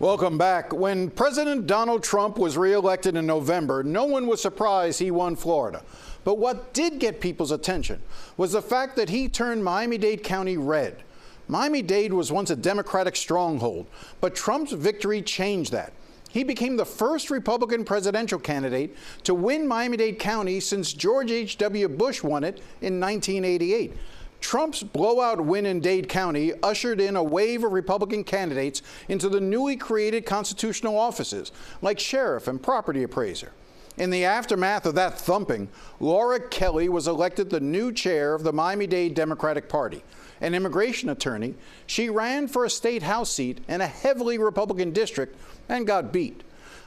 Welcome back. When President Donald Trump was reelected in November, no one was surprised he won Florida. But what did get people's attention was the fact that he turned Miami-Dade County red. Miami-Dade was once a Democratic stronghold, but Trump's victory changed that. He became the first Republican presidential candidate to win Miami-Dade County since George H.W. Bush won it in 1988. Trump's blowout win in Dade County ushered in a wave of Republican candidates into the newly created constitutional offices, like sheriff and property appraiser. In the aftermath of that thumping, Laura Kelley was elected the new chair of the Miami-Dade Democratic Party. An immigration attorney, she ran for a state house seat in a heavily Republican district and got beat.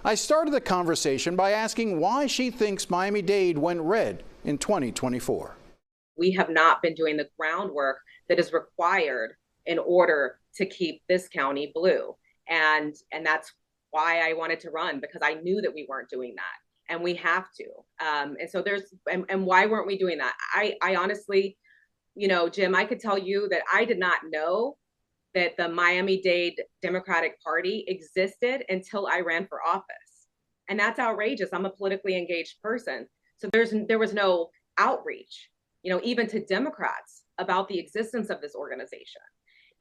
I started the conversation by asking why she thinks Miami-Dade went red in 2024. We have not been doing the groundwork that is required in order to keep this county blue. And that's why I wanted to run, because I knew that we weren't doing that, and we have to. And so and why weren't we doing that? I honestly, Jim, I could tell you that I did not know that the Miami-Dade Democratic Party existed until I ran for office. And that's outrageous. I'm a politically engaged person. So there was no outreach, even to Democrats, about the existence of this organization.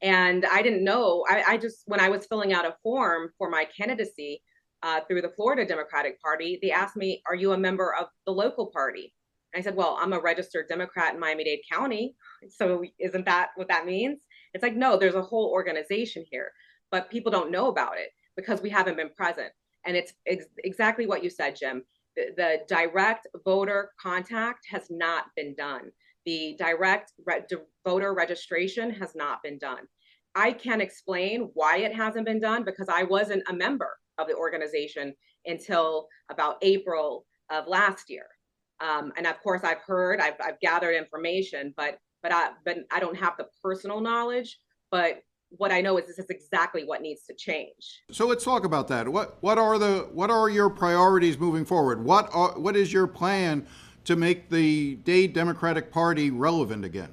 And I didn't know. I just, when I was filling out a form for my candidacy through the Florida Democratic Party, they asked me, "Are you a member of the local party?" And I said, "Well, I'm a registered Democrat in Miami-Dade County. So isn't that what that means?" It's like, no, there's a whole organization here, but people don't know about it because we haven't been present. And it's exactly what you said, Jim. The direct voter contact has not been done. The direct voter registration has not been done. I can't explain why it hasn't been done because I wasn't a member of the organization until about April of last year. And of course, I've gathered information, but I don't have the personal knowledge. But what I know is this is exactly what needs to change. So let's talk about that. What are your priorities moving forward? What is your plan to make the Dade Democratic Party relevant again?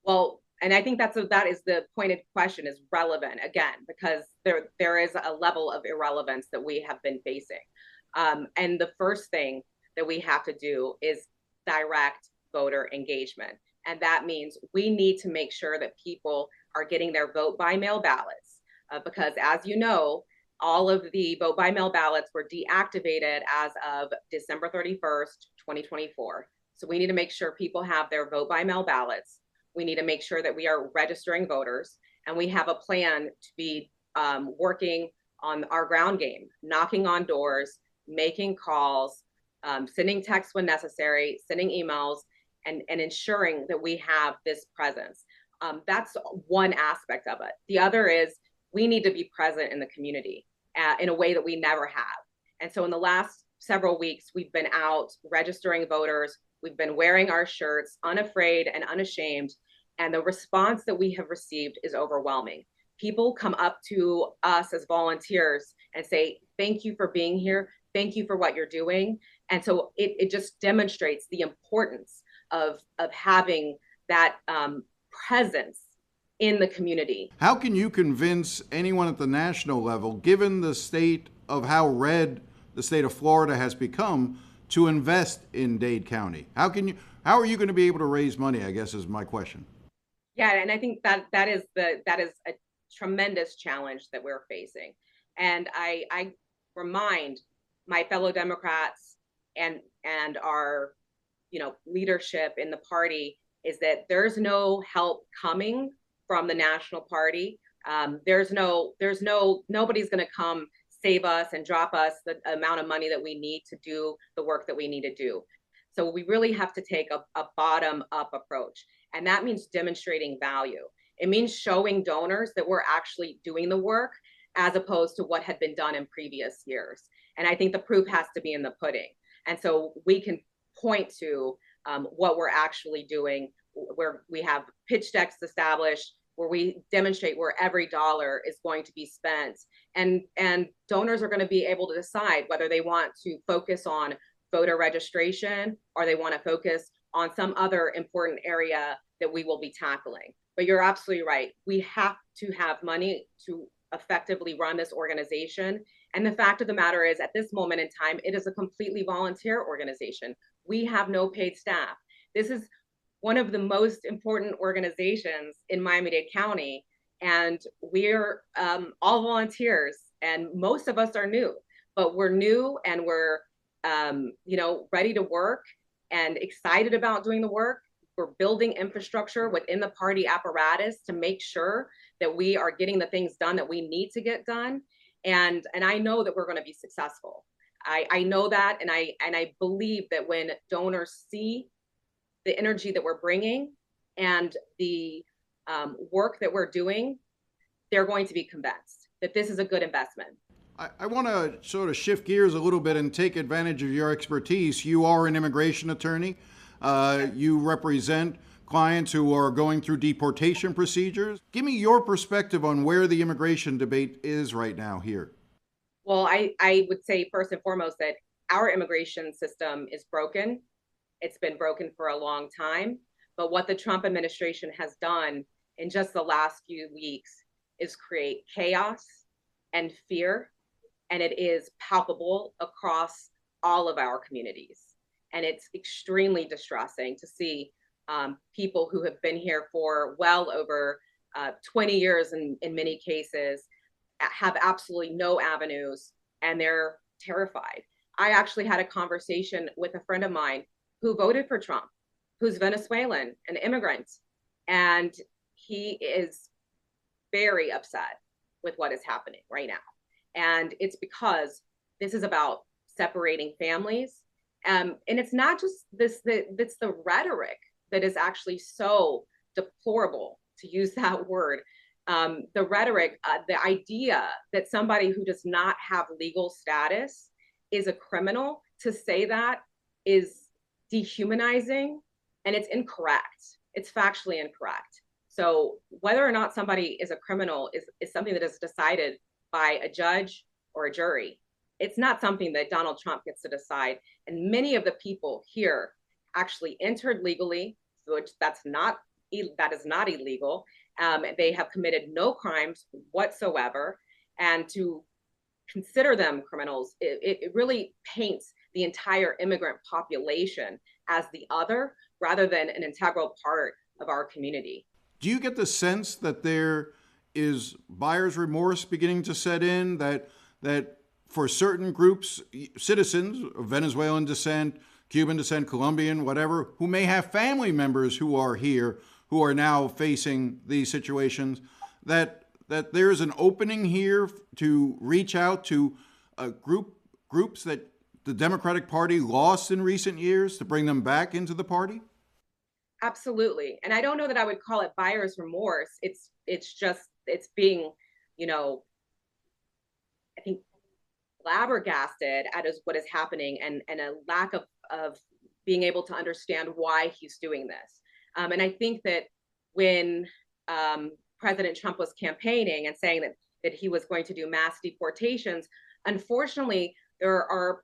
Well, and I think that is the pointed question, is relevant again, because there is a level of irrelevance that we have been facing. And the first thing that we have to do is direct voter engagement. And that means we need to make sure that people are getting their vote by mail ballots, because as you know, all of the vote by mail ballots were deactivated as of December 31st, 2024. So we need to make sure people have their vote by mail ballots. We need to make sure that we are registering voters, and we have a plan to be working on our ground game, knocking on doors, making calls, sending texts when necessary, sending emails, and ensuring that we have this presence. That's one aspect of it. The other is we need to be present in the community in a way that we never have. And so in the last several weeks, we've been out registering voters. We've been wearing our shirts, unafraid and unashamed. And the response that we have received is overwhelming. People come up to us as volunteers and say, "Thank you for being here. Thank you for what you're doing." And so it just demonstrates the importance of having that presence in the community. How can you convince anyone at the national level, given the state of how red the state of Florida has become, to invest in Dade County? How are you going to be able to raise money, I guess, is my question. Yeah, and I think that is a tremendous challenge that we're facing. And I remind my fellow Democrats and our leadership in the party is that there's no help coming from the national party. Nobody's going to come save us and drop us the amount of money that we need to do the work that we need to do. So we really have to take a bottom-up approach. And that means demonstrating value. It means showing donors that we're actually doing the work as opposed to what had been done in previous years. And I think the proof has to be in the pudding. And so we can point to what we're actually doing, where we have pitch decks established, where we demonstrate where every dollar is going to be spent. And donors are going to be able to decide whether they want to focus on voter registration or they want to focus on some other important area that we will be tackling. But you're absolutely right. We have to have money to effectively run this organization. And the fact of the matter is, at this moment in time, it is a completely volunteer organization. We have no paid staff. This is one of the most important organizations in Miami-Dade County, and we're all volunteers, and most of us are new, but we're new and we're ready to work and excited about doing the work. We're building infrastructure within the party apparatus to make sure that we are getting the things done that we need to get done. And I know that we're going to be successful. I know that, and I believe that when donors see the energy that we're bringing and the work that we're doing, they're going to be convinced that this is a good investment. I want to sort of shift gears a little bit and take advantage of your expertise. You are an immigration attorney. You represent clients who are going through deportation procedures. Give me your perspective on where the immigration debate is right now here. Well, I would say first and foremost that our immigration system is broken. It's been broken for a long time. But what the Trump administration has done in just the last few weeks is create chaos and fear. And it is palpable across all of our communities. And it's extremely distressing to see people who have been here for well over 20 years in many cases have absolutely no avenues, and they're terrified. I actually had a conversation with a friend of mine who voted for Trump, who's Venezuelan, an immigrant, and he is very upset with what is happening right now. And it's because this is about separating families. And it's not just this, it's the rhetoric that is actually so deplorable, to use that word. The rhetoric, the idea that somebody who does not have legal status is a criminal, to say that is dehumanizing, and it's incorrect. It's factually incorrect. So whether or not somebody is a criminal is something that is decided by a judge or a jury. It's not something that Donald Trump gets to decide. And many of the people here actually entered legally, which that is not illegal. They have committed no crimes whatsoever. And to consider them criminals, it really paints the entire immigrant population as the other rather than an integral part of our community. Do you get the sense that there is buyer's remorse beginning to set in, that for certain groups, citizens of Venezuelan descent, Cuban descent, Colombian, whatever, who may have family members who are here, who are now facing these situations, that there's an opening here to reach out to groups that the Democratic Party lost in recent years, to bring them back into the party? Absolutely. And I don't know that I would call it buyer's remorse. It's being, I think, flabbergasted at what is happening, and a lack of being able to understand why he's doing this. And I think that when President Trump was campaigning and saying that he was going to do mass deportations, unfortunately, there are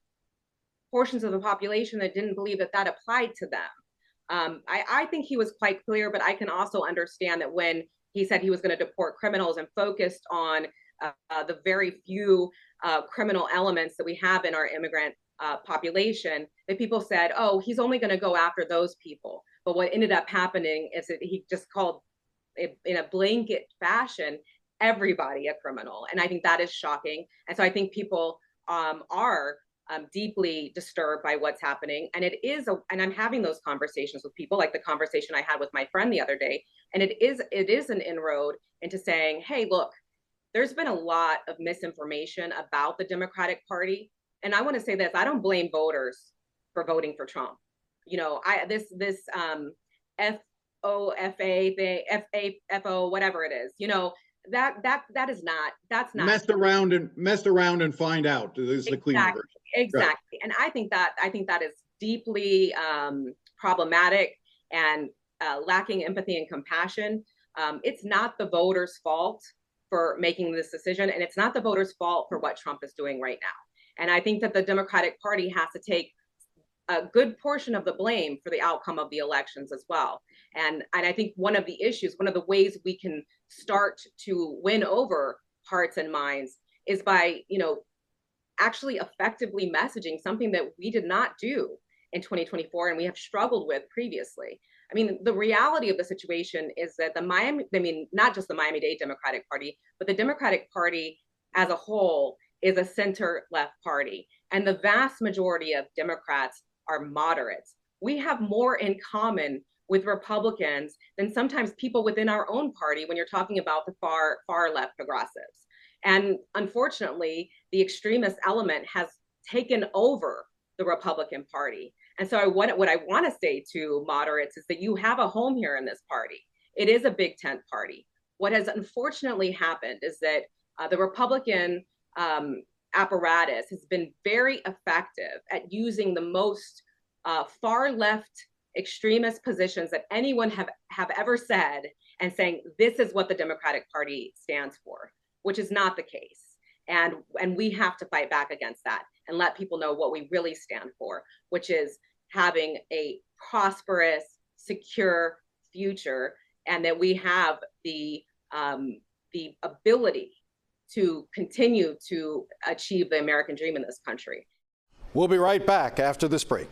portions of the population that didn't believe that applied to them. I think he was quite clear, but I can also understand that when he said he was going to deport criminals and focused on the very few criminal elements that we have in our immigrant population, that people said, oh, he's only going to go after those people. But what ended up happening is that he just called, in a blanket fashion, everybody a criminal. And I think that is shocking. And so I think people are deeply disturbed by what's happening. And and I'm having those conversations with people, like the conversation I had with my friend the other day. And it is an inroad into saying, hey, look, there's been a lot of misinformation about the Democratic Party. And I want to say this, I don't blame voters for voting for Trump. This FOFA thing, FAFO, whatever it is, that's not messed around and find out. This is the clean version. Exactly. Right. And I think that is deeply problematic and lacking empathy and compassion. It's not the voters' fault for making this decision, and it's not the voters' fault for what Trump is doing right now. And I think that the Democratic Party has to take a good portion of the blame for the outcome of the elections as well. And I think one of the issues, one of the ways we can start to win over hearts and minds is by, actually effectively messaging something that we did not do in 2024 and we have struggled with previously. I mean, the reality of the situation is that not just the Miami-Dade Democratic Party, but the Democratic Party as a whole is a center-left party. And the vast majority of Democrats are moderates. We have more in common with Republicans than sometimes people within our own party when you're talking about the far left progressives. And unfortunately, the extremist element has taken over the Republican Party. And so what I want to say to moderates is that you have a home here in this party. It is a big tent party. What has unfortunately happened is that the Republican apparatus has been very effective at using the most far left extremist positions that anyone have ever said and saying, this is what the Democratic Party stands for, which is not the case. And we have to fight back against that and let people know what we really stand for, which is having a prosperous, secure future, and that we have the ability to continue to achieve the American dream in this country. We'll be right back after this break.